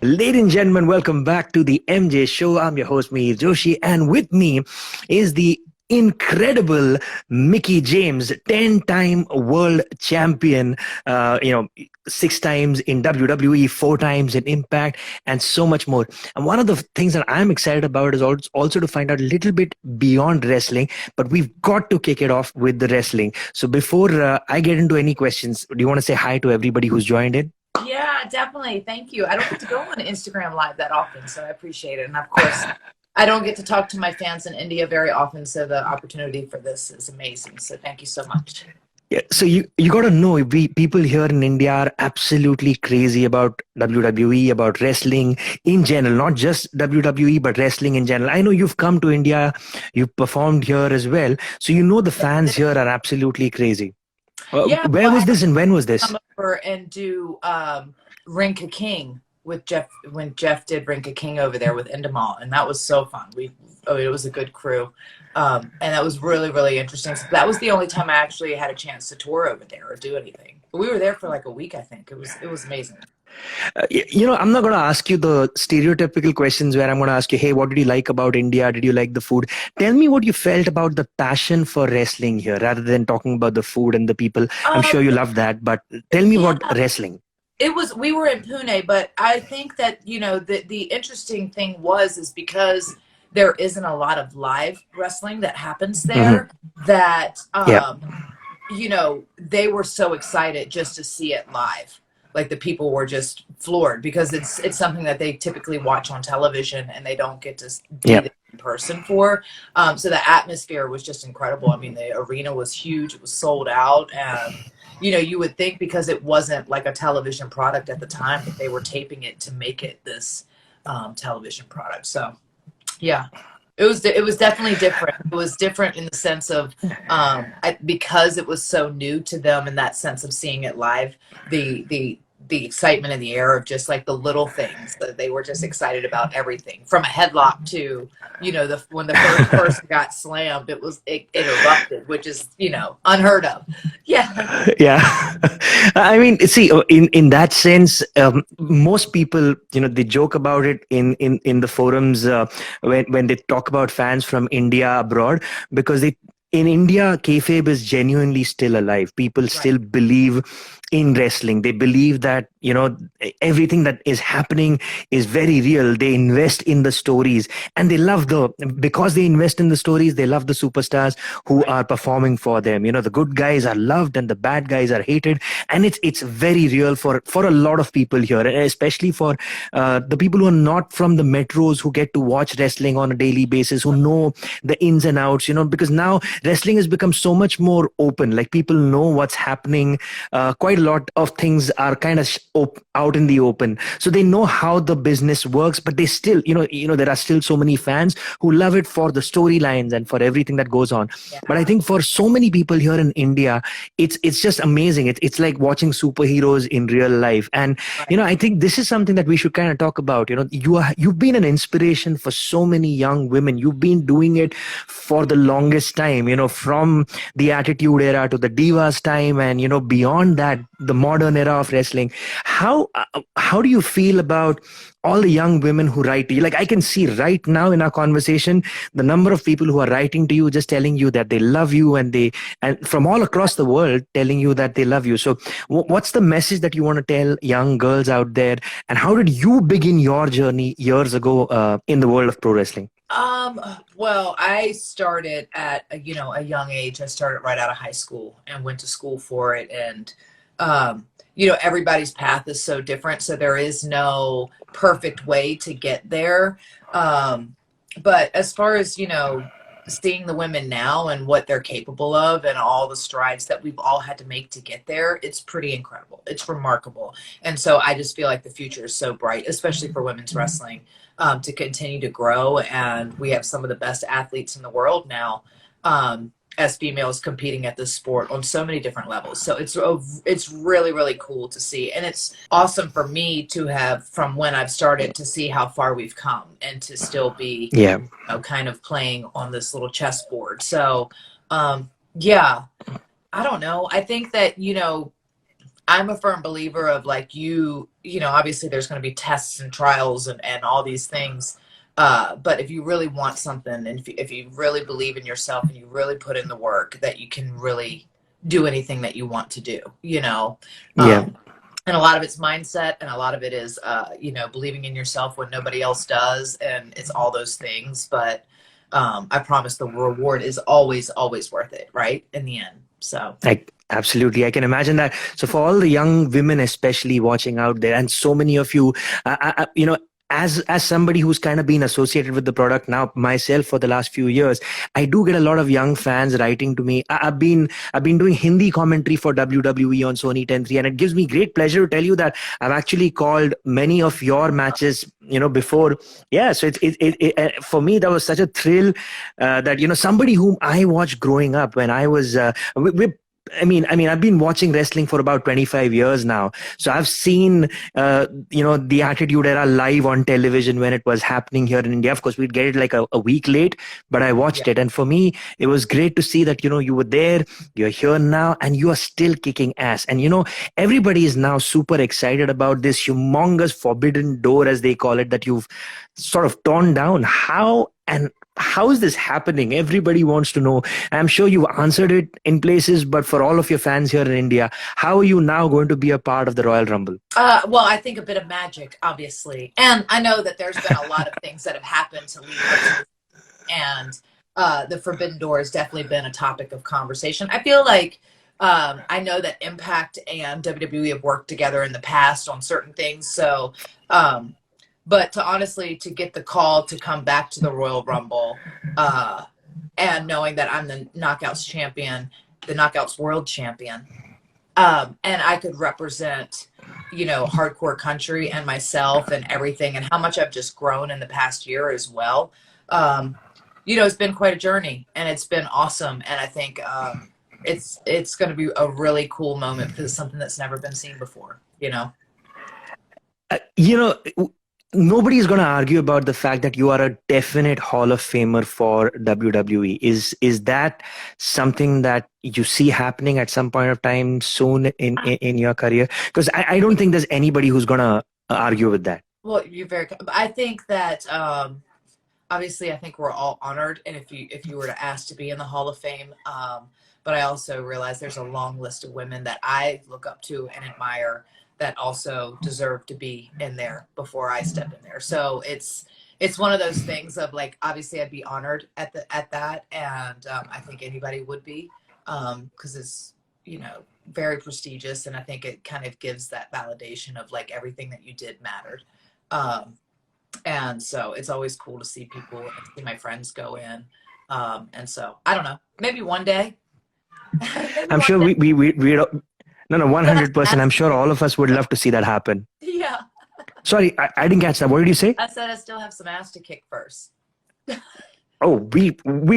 Ladies and gentlemen, welcome back to the MJ Show. I'm your host, Mihir Joshi, and with me is the incredible Mickie James, 10-time world champion, 6 times in WWE, 4 times in Impact, and so much more. And one of the things that I'm excited about is also to find out a little bit beyond wrestling, but we've got to kick it off with the wrestling. So before I get into any questions, do you want to say hi to everybody who's joined in? Yeah, definitely. Thank you. I don't get to go on Instagram Live that often, so I appreciate it. And of course, I don't get to talk to my fans in India very often, so the opportunity for this is amazing. So thank you so much. Yeah, so you got to know, people here in India are absolutely crazy about WWE, about wrestling in general, not just WWE, but wrestling in general. I know you've come to India, you've performed here as well, so you know the fans here are absolutely crazy. Yeah, Where well, was I this and when was this? come over and do Ring of King with Jeff when Jeff did Ring of King over there with Endemol, and that was so fun. It was a good crew, and that was really really interesting. So that was the only time I actually had a chance to tour over there or do anything. But we were there for like a week, I think. It was amazing. I'm not going to ask you the stereotypical questions where I'm going to ask you, hey, what did you like about India? Did you like the food? Tell me what you felt about the passion for wrestling here rather than talking about the food and the people. I'm sure you love that, but tell me Yeah, about wrestling. we were in Pune, but I think that, the interesting thing is because there isn't a lot of live wrestling that happens there, that, Yeah. they were so excited just to see it live. Like the people were just floored because it's something that they typically watch on television and they don't get to be Yeah. there in person for. So the atmosphere was just incredible. I mean, the arena was huge. It was sold out. And, you would think because it wasn't like a television product at the time that they were taping it to make it this television product. So, yeah. It was definitely different. It was different in the sense of because it was so new to them in that sense of seeing it live, the excitement in the air of just like the little things that they were just excited about everything from a headlock to when the first person got slammed, it erupted, which is unheard of. Yeah. Yeah. I mean, see, in that sense, most people, they joke about it in the forums when they talk about fans from India abroad, because in India, kayfabe is genuinely still alive. People still believe in wrestling. They believe that, everything that is happening is very real. They invest in the stories and because they invest in the stories, they love the superstars who are performing for them. The good guys are loved and the bad guys are hated. And it's very real for a lot of people here, especially for the people who are not from the metros, who get to watch wrestling on a daily basis, who know the ins and outs, because now wrestling has become so much more open. Like people know what's happening. Quite a lot of things are kind of out in the open, so they know how the business works. But they still, there are still so many fans who love it for the storylines and for everything that goes on. Yeah. But I think for so many people here in India, it's just amazing. It's like watching superheroes in real life. And I think this is something that we should kind of talk about. You've been an inspiration for so many young women. You've been doing it for the longest time, from the Attitude Era to the Divas time, and beyond that, the modern era of wrestling. How do you feel about all the young women who write to you? Like, I can see right now in our conversation the number of people who are writing to you, just telling you that they love you, and from all across the world telling you that they love you. So what's the message that you want to tell young girls out there, and how did you begin your journey years ago in the world of pro wrestling? Well, I started at a young age. I started right out of high school and went to school for it. And, everybody's path is so different. So there is no perfect way to get there. But as far as, seeing the women now and what they're capable of and all the strides that we've all had to make to get there, it's pretty incredible. It's remarkable. And so I just feel like the future is so bright, especially for women's wrestling, to continue to grow. And we have some of the best athletes in the world now, as females competing at this sport on so many different levels. So it's really, really cool to see. And it's awesome for me to have, from when I've started, to see how far we've come and to still be, kind of playing on this little chessboard. So, yeah, I don't know. I think that, I'm a firm believer of like you know, obviously there's going to be tests and trials and all these things. But if you really want something and if you really believe in yourself and you really put in the work, that you can really do anything that you want to do, you know. Yeah. And a lot of it's mindset and a lot of it is, you know, believing in yourself when nobody else does. And it's all those things. But I promise the reward is always, always worth it, right? In the end. So. Absolutely, I can imagine that. So for all the young women, especially watching out there, and so many of you, you know, as somebody who's kind of been associated with the product now myself for the last few years, I do get a lot of young fans writing to me. I've been doing Hindi commentary for WWE on Sony 10.3, and it gives me great pleasure to tell you that I've actually called many of your matches, you know, before. Yeah, so for me that was such a thrill, that, you know, somebody whom I watched growing up when I was I mean, I've been watching wrestling for about 25 years now. So I've seen, you know, the Attitude Era live on television when it was happening here in India. Of course, we'd get it like a week late, but I Yeah. watched it. And for me, it was great to see that, you know, you were there, you're here now, and you are still kicking ass. And, you know, everybody is now super excited about this humongous forbidden door, as they call it, that you've sort of torn down. How is this happening? Everybody wants to know. I'm sure you've answered it in places, but for all of your fans here in India, how are you now going to be a part of the Royal Rumble? Well, I think a bit of magic, obviously. And I know that there's been a lot of things that have happened to lead up to this. And the Forbidden Door has definitely been a topic of conversation. I feel like I know that Impact and WWE have worked together in the past on certain things. So, but to honestly, to get the call to come back to the Royal Rumble, and knowing that I'm the Knockouts champion, the Knockouts world champion, and I could represent, you know, hardcore country and myself and everything, and how much I've just grown in the past year as well. Um, you know, it's been quite a journey, and it's been awesome. And I think it's going to be a really cool moment because it's something that's never been seen before. You know. You know, nobody's going to argue about the fact that you are a definite Hall of Famer for WWE. Is that something that you see happening at some point of time soon in your career? Because I don't think there's anybody who's going to argue with that. Well, you're very. I think that obviously, I think we're all honored, and if you were to ask to be in the Hall of Fame, but I also realize there's a long list of women that I look up to and admire that also deserve to be in there before I step in there. So it's one of those things of like, obviously I'd be honored at that, and I think anybody would be, because it's, you know, very prestigious, and I think it kind of gives that validation of like everything that you did mattered. And so it's always cool to see people, see my friends go in. And so I don't know, maybe one day. Maybe I'm one sure day. we no, Still have some 100%. ass I'm to sure kick. all of us would love to see that happen. Yeah. Sorry, I didn't catch that. What did you say? I said I still have some ass to kick first. Oh, we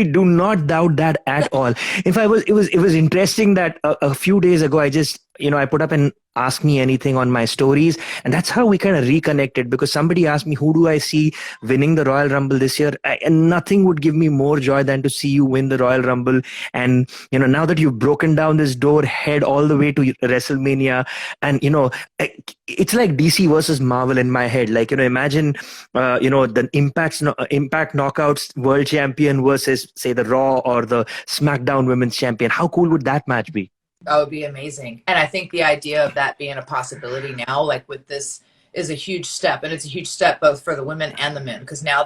do not doubt that at all. In fact, it was interesting that a few days ago, I just, you know, I put up an ask me anything on my stories, and that's how we kind of reconnected, because somebody asked me, who do I see winning the Royal Rumble this year? And nothing would give me more joy than to see you win the Royal Rumble. And, you know, now that you've broken down this door, head all the way to WrestleMania, and, you know, it's like DC versus Marvel in my head. Like, you know, imagine, you know, the Impact Knockouts World Champion versus, say, the Raw or the SmackDown Women's Champion. How cool would that match be? That would be amazing. And I think the idea of that being a possibility now, like with this, is a huge step. And it's a huge step both for the women and the men, because now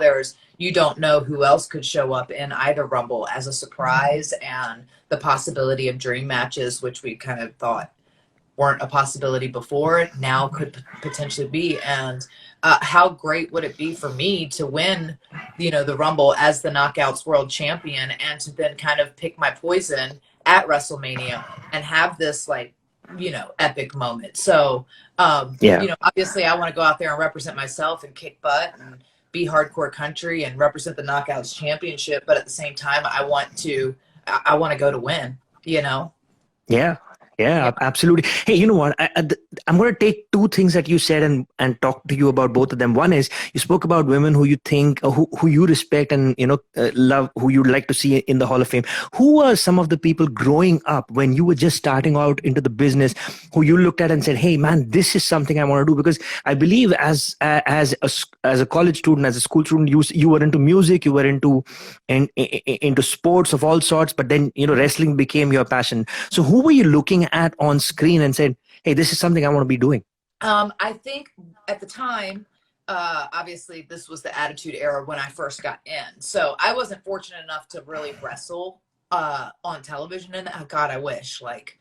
you don't know who else could show up in either Rumble as a surprise, and the possibility of dream matches, which we kind of thought weren't a possibility before, now could potentially be. And how great would it be for me to win, you know, the Rumble as the Knockouts World Champion, and to then kind of pick my poison at WrestleMania and have this, like, you know, epic moment. So, Yeah. you know, obviously I want to go out there and represent myself and kick butt and be hardcore country and represent the Knockouts Championship. But at the same time, I want to go to win, you know? Yeah. Yeah, Yeah. absolutely. Hey, you know what? I'm going to take two things that you said and talk to you about both of them. One is you spoke about women who you think, who you respect and love, who you'd like to see in the Hall of Fame. Who are some of the people growing up when you were just starting out into the business, who you looked at and said, "Hey, man, this is something I want to do"? Because I believe as a college student, as a school student, you were into music, you were into sports of all sorts, but then wrestling became your passion. So who were you looking at on screen and said, "Hey, this is something I want to be doing"? I think at the time, obviously this was the Attitude Era when I first got in. So I wasn't fortunate enough to really wrestle on television. And oh God, I wish like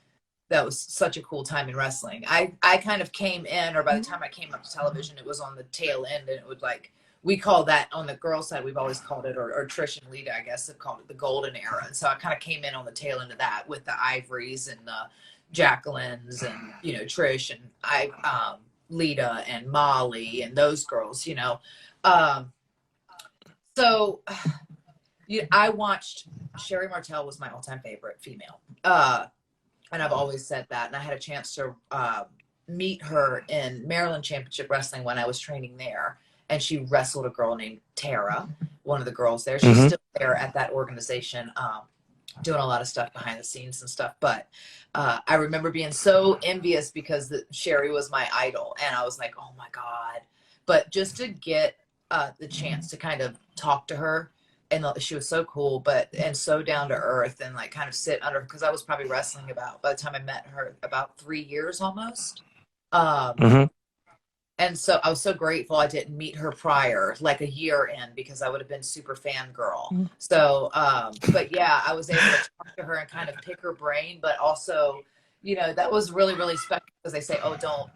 that was such a cool time in wrestling. I kind of came in, or by the time I came up to television, it was on the tail end, and it would like we call that on the girl side. We've always called it, or Trish and Lita, I guess, have called it the golden era. And so I kind of came in on the tail end of that with the Ivories and the Jacqueline's and Trish and Lita and Molly and those girls. Um, so I watched Sherry Martel was my all-time favorite female. And I've always said that. And I had a chance to meet her in Maryland Championship Wrestling when I was training there. And she wrestled a girl named Tara, one of the girls there. She's Mm-hmm. still there at that organization, doing a lot of stuff behind the scenes and stuff. But I remember being so envious because Sherry was my idol. And I was like, oh my God. But just to get the chance to kind of talk to her, and she was so cool, and so down to earth, and like kind of sit under, because I was probably wrestling by the time I met her, about 3 years almost. Um, Mm-hmm. and so I was so grateful I didn't meet her prior, like a year in, because I would have been super fangirl. So, but yeah, I was able to talk to her and kind of pick her brain, but also, that was really, really special because they say, oh, don't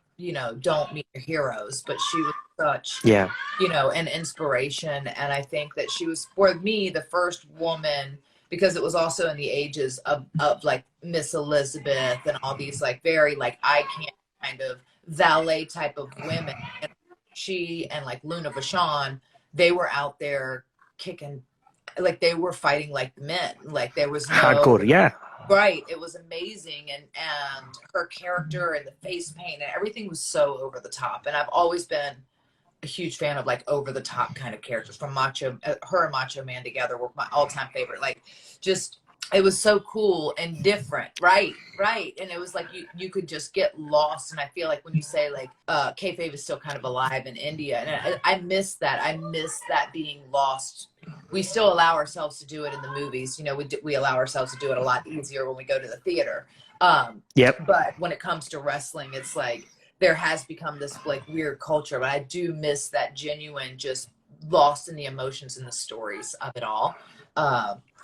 meet your heroes. But she was such, Yeah. an inspiration. And I think that she was, for me, the first woman, because it was also in the ages of like Miss Elizabeth and all these like very like eye candy kind of valet type of women. And she and like Luna Vachon, they were out there kicking, like they were fighting like men. Like there was no Hardcore. Yeah. right. It was amazing, and her character and the face paint and everything was so over the top. And I've always been a huge fan of like over the top kind of characters. From her and Macho Man together were my all time favorite. Like just it was so cool and different, right? And it was like you could just get lost. And I feel like when you say like kayfabe is still kind of alive in India, and I miss that. I miss that being lost. We still allow ourselves to do it in the movies. We allow ourselves to do it a lot easier when we go to the theater. Yep. But when it comes to wrestling, it's like there has become this like weird culture. But I do miss that genuine, just lost in the emotions and the stories of it all.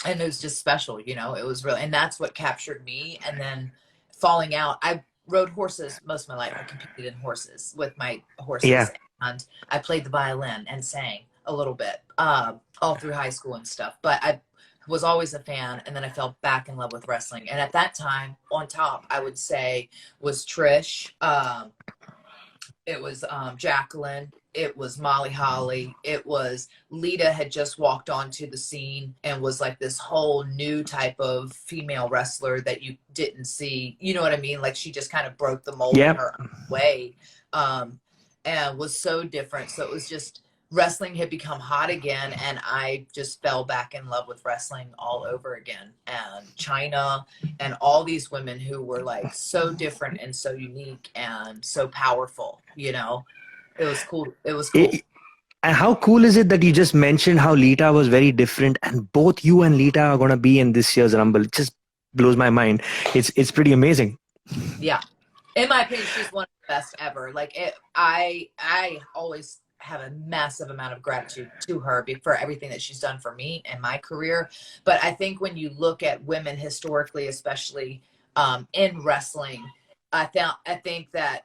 And it was just special, it was really, and that's what captured me. And then falling out, I rode horses most of my life. I competed in horses with my horses, Yeah. and I played the violin and sang a little bit, all through high school and stuff. But I was always a fan, and then I fell back in love with wrestling. And at that time, on top, I would say was Trish. It was Jacqueline. It was Molly Holly. It was Lita had just walked onto the scene and was like this whole new type of female wrestler that you didn't see. You know what I mean? Like she just kind of broke the mold in Yep. her own way, and was so different. So it was just wrestling had become hot again, and I just fell back in love with wrestling all over again. And China and all these women who were like so different and so unique and so powerful, it was cool. It was cool. It, and how cool is it that you just mentioned how Lita was very different, and both you and Lita are going to be in this year's Rumble? It just blows my mind. It's pretty amazing. Yeah. In my opinion, she's one of the best ever. Like I always have a massive amount of gratitude to her for everything that she's done for me and my career. But I think when you look at women historically, especially in wrestling, I think that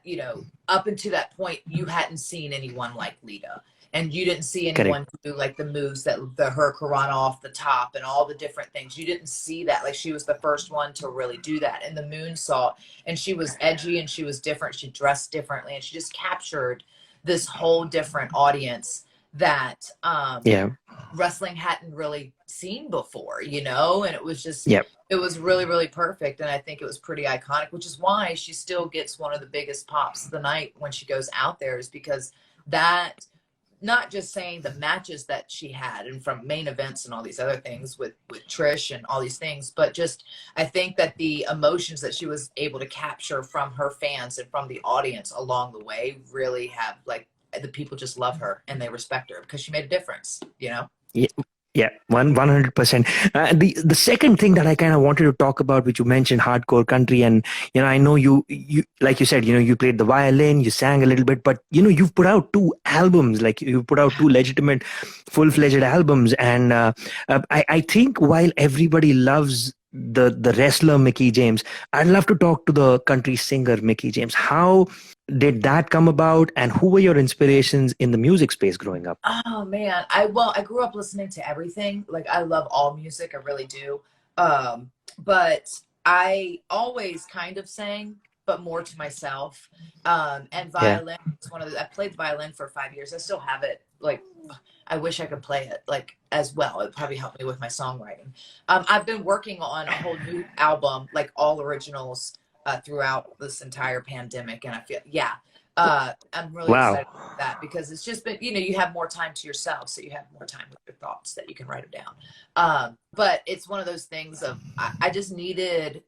up until that point, you hadn't seen anyone like Lita. And you didn't see Correct. anyone do like the moves that the Hurricane off the top and all the different things. You didn't see that. Like she was the first one to really do that. And the moonsault, and she was edgy and she was different. She dressed differently, and she just captured this whole different audience that Yeah. wrestling hadn't really seen before, and it was just Yep. it was really, really perfect. And I think it was pretty iconic, which is why she still gets one of the biggest pops of the night when she goes out there, is because that, not just saying the matches that she had and from main events and all these other things with Trish and all these things, but just I think that the emotions that she was able to capture from her fans and from the audience along the way really have, like, the people just love her and they respect her because she made a difference, you know? Yeah, yeah, 100%. The second thing that I kind of wanted to talk about, which you mentioned, hardcore country, and I know you like you said, you played the violin, you sang a little bit, but you've put out two albums, like you put out two legitimate, full-fledged albums, and I think while everybody loves the wrestler Mickie James, I'd love to talk to the country singer Mickie James. How did that come about, and who were your inspirations in the music space growing up? Oh man, I grew up listening to everything. Like I love all music, I really do. But I always kind of sang, but more to myself. And Yeah. violin is one of the, I played the violin for 5 years. I still have it. Like I wish I could play it like as well. It'd probably help me with my songwriting. I've been working on a whole new album, like all originals, throughout this entire pandemic, and I feel, yeah. I'm really Wow. excited about that because it's just been, you have more time to yourself, so you have more time with your thoughts that you can write them down. But it's one of those things of I just needed.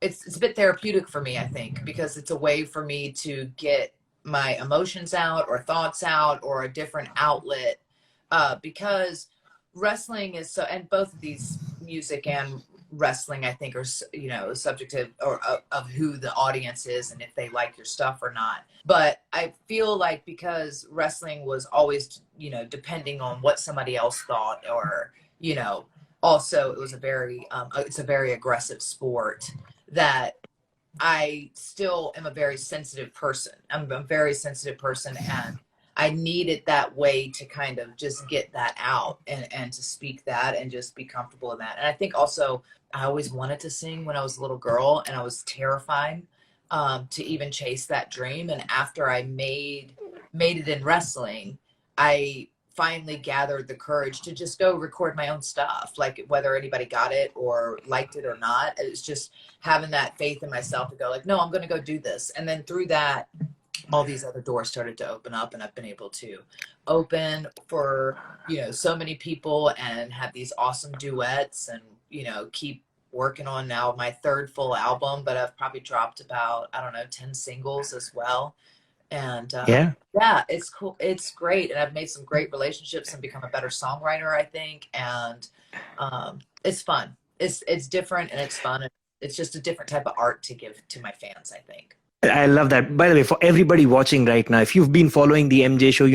It's a bit therapeutic for me, I think, because it's a way for me to get my emotions out or thoughts out or a different outlet. Because wrestling is so, and both of these, music and wrestling, I think, are subjective or of who the audience is and if they like your stuff or not. But I feel like because wrestling was always, depending on what somebody else thought, or also it was a very it's a very aggressive sport, that I still am a very sensitive person. I'm a very sensitive person, and I needed that way to kind of just get that out, and to speak that and just be comfortable in that. And I think also I always wanted to sing when I was a little girl, and I was terrified to even chase that dream. And after I made it in wrestling, I finally gathered the courage to just go record my own stuff, like whether anybody got it or liked it or not. It's just having that faith in myself to go like, no, I'm going to go do this. And then through that, all these other doors started to open up, and I've been able to open for, so many people and have these awesome duets, and, keep working on now my third full album, but I've probably dropped about, I don't know, 10 singles as well. And Yeah. yeah, it's cool. It's great. And I've made some great relationships and become a better songwriter, I think. And it's fun. It's different and it's fun. And it's just a different type of art to give to my fans, I think. I love that. By the way, for everybody watching right now, if you've been following the MJ show,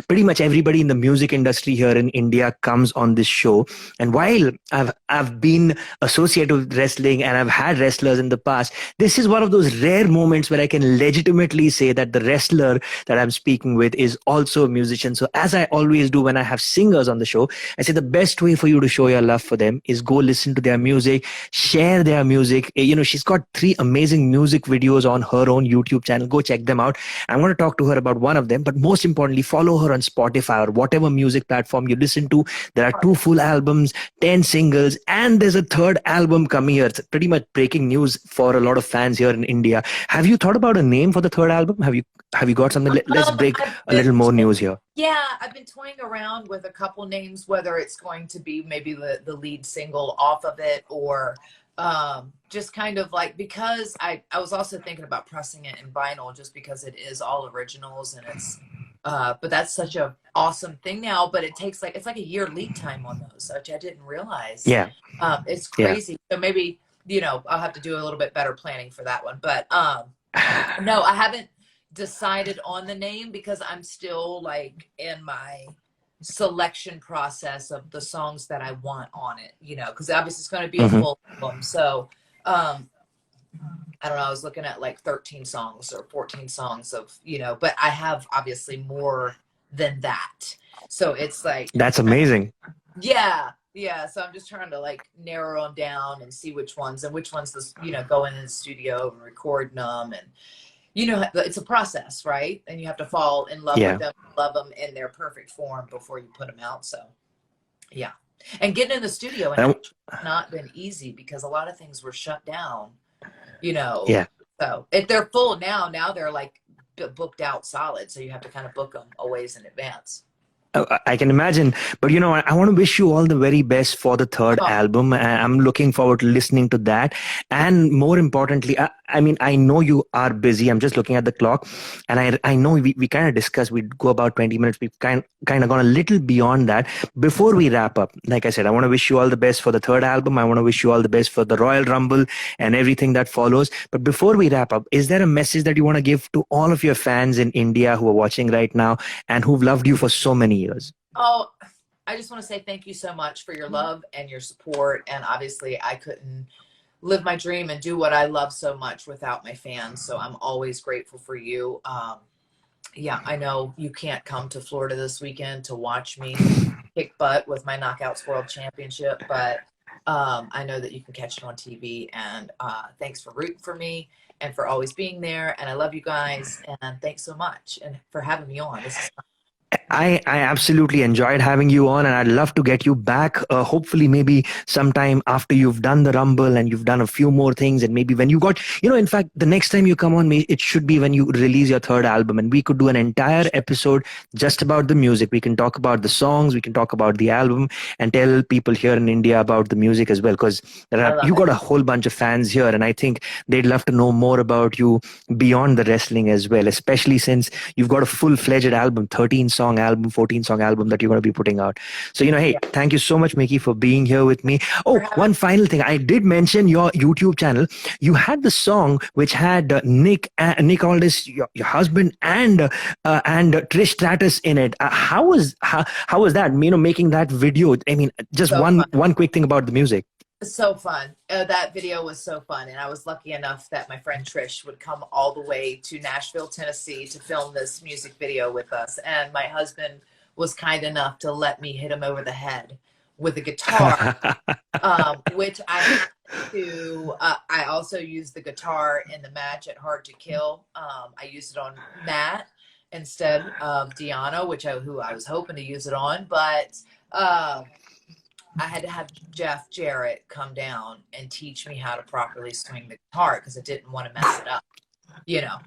pretty much everybody in the music industry here in India comes on this show. And while I've been associated with wrestling and I've had wrestlers in the past, this is one of those rare moments where I can legitimately say that the wrestler that I'm speaking with is also a musician. So as I always do when I have singers on the show, I say the best way for you to show your love for them is go listen to their music, share their music. She's got 3 amazing music videos on her own YouTube channel. Go check them out. I'm going to talk to her about one of them, but most importantly, follow her on Spotify or whatever music platform you listen to. There are 2 full albums, 10 singles, and there's a third album coming here. It's pretty much breaking news for a lot of fans here in India. Have you thought about a name for the third album? Have you got something? Let's break I've a little been more news here. Yeah, I've been toying around with a couple names, whether it's going to be maybe the lead single off of it, or just kind of like, because I was also thinking about pressing it in vinyl, just because it is all originals, and it's but that's such a awesome thing now, but it's like a year lead time on those, which I didn't realize. Yeah. It's Yeah. crazy. So maybe, I'll have to do a little bit better planning for that one. But no, I haven't decided on the name because I'm still like in my selection process of the songs that I want on it, because obviously it's going to be a Mm-hmm. full album. So I don't know, I was looking at like 13 songs or 14 songs of, but I have obviously more than that. So it's like, That's amazing. yeah. Yeah. So I'm just trying to like narrow them down and see which ones this, going in the studio and recording them. And, it's a process, right? And you have to fall in love with Yeah. them, love them in their perfect form before you put them out. So, yeah. And getting in the studio and Um, not been easy because a lot of things were shut down, you know. yeah. So if they're full now they're like booked out solid. So you have to kind of book them a ways in advance. I can imagine, but I want to wish you all the very best for the third Oh, album. I'm looking forward to listening to that, and more importantly, I mean, I know you are busy. I'm just looking at the clock, and I know we kind of discussed we'd go about 20 minutes. We've kind of gone a little beyond that. Before we wrap up, like I said, I want to wish you all the best for the third album. I want to wish you all the best for the Royal Rumble and everything that follows. But before we wrap up, is there a message that you want to give to all of your fans in India who are watching right now and who've loved you for so many years? oh, I just want to say thank you so much for your love and your support. And obviously, I couldn't live my dream and do what I love so much without my fans. So I'm always grateful for you. Yeah, I know you can't come to Florida this weekend to watch me kick butt with my Knockouts World Championship, but I know that you can catch it on TV. And thanks for rooting for me and for always being there. And I love you guys. And thanks so much and for having me on. This is I absolutely enjoyed having you on, and I'd love to get you back. Hopefully, maybe sometime after you've done the Rumble and you've done a few more things, and maybe when you got, in fact, the next time you come on, it should be when you release your third album, and we could do an entire episode just about the music. We can talk about the songs, we can talk about the album, and tell people here in India about the music as well, because I love you it. got a whole bunch of fans here, and I think they'd love to know more about you beyond the wrestling as well, especially since you've got a full-fledged album, 13-song album, 14-song album that you're going to be putting out. So, hey, Yeah. thank you so much, Mickie, for being here with me. For Oh, having one final thing. I did mention your YouTube channel. You had the song which had Nick Aldis, your husband, and Trish Stratus in it. How was that? Making that video. I mean, just so one fun. one quick thing about the music. So fun. That video was so fun. And I was lucky enough that my friend Trish would come all the way to Nashville, Tennessee to film this music video with us. And my husband was kind enough to let me hit him over the head with a guitar, which I had to, I also used the guitar in the match at Hard to Kill. I used it on Matt instead of Deanna, who I was hoping to use it on. But, I had to have Jeff Jarrett come down and teach me how to properly swing the guitar because I didn't want to mess it up, you know.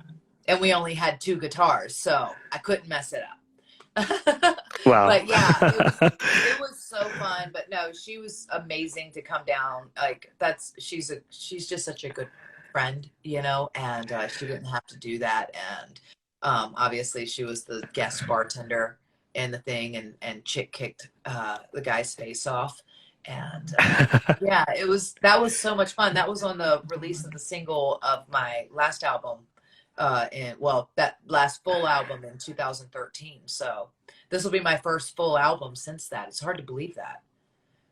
And we only had two guitars, so I couldn't mess it up. Wow. But yeah, it was so fun. But no, she was amazing to come down. Like she's just such a good friend, and she didn't have to do that. And obviously she was the guest bartender in the thing and chick kicked the guy's face off. And yeah, that was so much fun. That was on the release of the single of my last album, that last full album in 2013. So this will be my first full album since that. It's hard to believe that.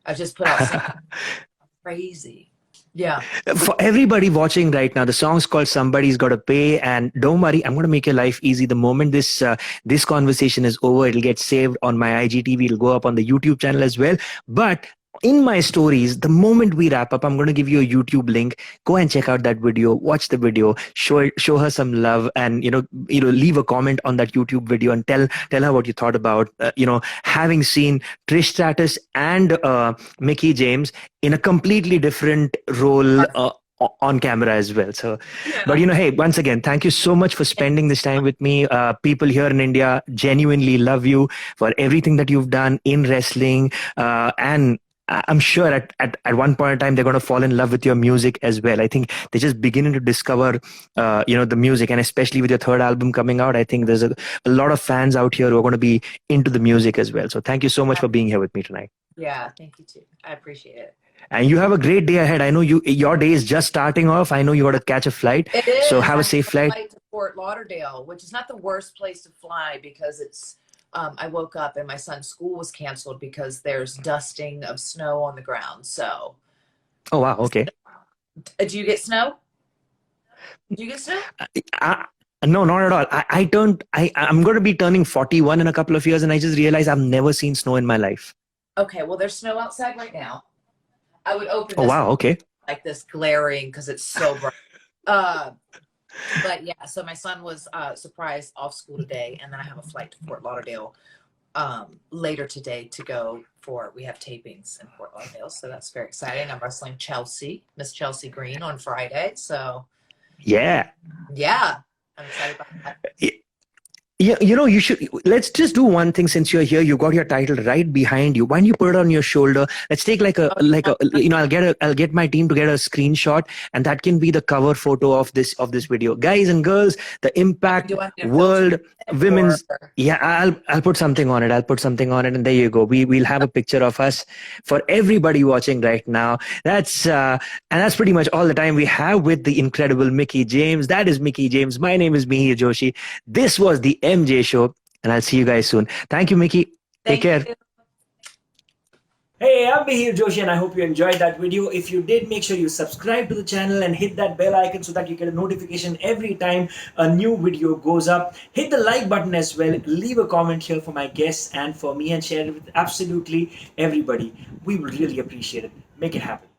I just put out something crazy. Yeah. For everybody watching right now, the song's called "Somebody's Gotta Pay," and don't worry, I'm going to make your life easy. The moment this conversation is over, it'll get saved on my IGTV. It'll go up on the YouTube channel as well. But in my stories, the moment we wrap up, I'm going to give you a YouTube link. Go and check out that video. Watch the video. Show her some love, and leave a comment on that YouTube video and tell her what you thought about having seen Trish Stratus and Mickie James in a completely different role. On camera as well. So, Yeah. but hey, once again, thank you so much for spending this time with me. People here in India genuinely love you for everything that you've done in wrestling, and I'm sure at one point in time they're going to fall in love with your music as well. I think they're just beginning to discover the music, and especially with your third album coming out, I think there's a lot of fans out here who are going to be into the music as well. So thank you so much for being here with me tonight. Yeah, thank you too. I appreciate it. And you have a great day ahead. I know your day is just starting off. I know you got to catch a flight. It is. So have a safe flight. To Fort Lauderdale, which is not the worst place to fly because it's. I woke up and my son's school was canceled because there's dusting of snow on the ground. So. Oh wow! Okay. Do you get snow? Do you get snow? No, not at all. I'm going to be turning 41 in a couple of years, and I just realized I've never seen snow in my life. Okay, well, there's snow outside right now. I would open. Oh wow! Okay. Like this glaring because it's so bright. But yeah, so my son was surprised off school today, and then I have a flight to Fort Lauderdale later today to go for. We have tapings in Fort Lauderdale, so that's very exciting. I'm wrestling Chelsea, Miss Chelsea Green, on Friday. So Yeah. yeah, I'm excited about that. Yeah, you should. Let's just do one thing. Since you're here, you got your title right behind you. Why don't you put it on your shoulder? Let's take like a. I'll get my team to get a screenshot, and that can be the cover photo of this video. Guys and girls, the Impact Do I need to filter World it or? Women's. Yeah, I'll put something on it. I'll put something on it, and there you go. We'll have a picture of us for everybody watching right now. That's pretty much all the time we have with the incredible Mickie James. That is Mickie James. My name is Mihir Joshi. This was the MJ Show, and I'll see you guys soon. Thank you, Mickie. Take Thank care. you. Hey, I'm Mihir Joshi, and I hope you enjoyed that video. If you did, make sure you subscribe to the channel and hit that bell icon so that you get a notification every time a new video goes up. Hit the like button as well. Leave a comment here for my guests and for me, and share it with absolutely everybody. We will really appreciate it. Make it happen.